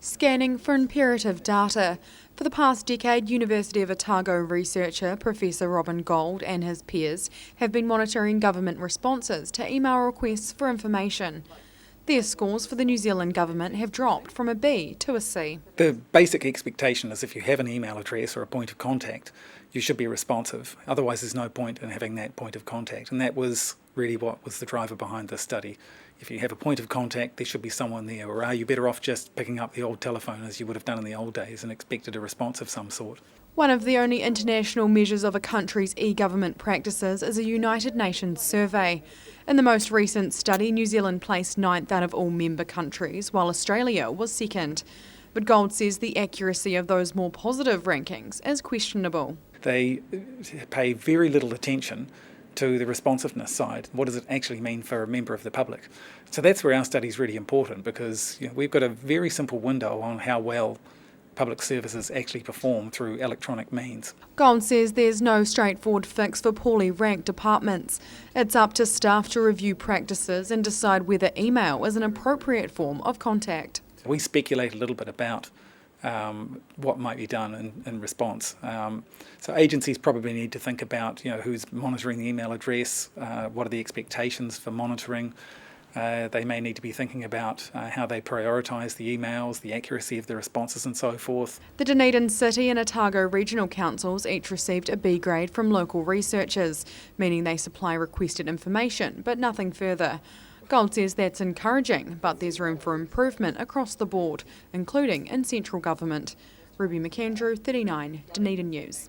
Scanning for imperative data. For the past decade, University of Otago researcher Professor Robin Gold and his peers have been monitoring government responses to email requests for information. Their scores for the New Zealand government have dropped from a B to a C. The basic expectation is if you have an email address or a point of contact, you should be responsive. Otherwise, there's no point in having that point of contact. And that was really what was the driver behind this study. If you have a point of contact, there should be someone there. Or are you better off just picking up the old telephone as you would have done in the old days and expected a response of some sort? One of the only international measures of a country's e-government practices is a United Nations survey. In the most recent study, New Zealand placed 9th out of all member countries, while Australia was second. But Gold says the accuracy of those more positive rankings is questionable. They pay very little attention to the responsiveness side. What does it actually mean for a member of the public? So that's where our study is really important, because we've got a very simple window on how well public services actually perform through electronic means. Gold says there's no straightforward fix for poorly ranked departments. It's up to staff to review practices and decide whether email is an appropriate form of contact. We speculate a little bit about what might be done in response. So agencies probably need to think about who's monitoring the email address, what are the expectations for monitoring. They may need to be thinking about how they prioritise the emails, the accuracy of the responses and so forth. The Dunedin City and Otago Regional Councils each received a B grade from local researchers, meaning they supply requested information, but nothing further. Gold says that's encouraging, but there's room for improvement across the board, including in central government. Ruby McAndrew, 39, Dunedin News.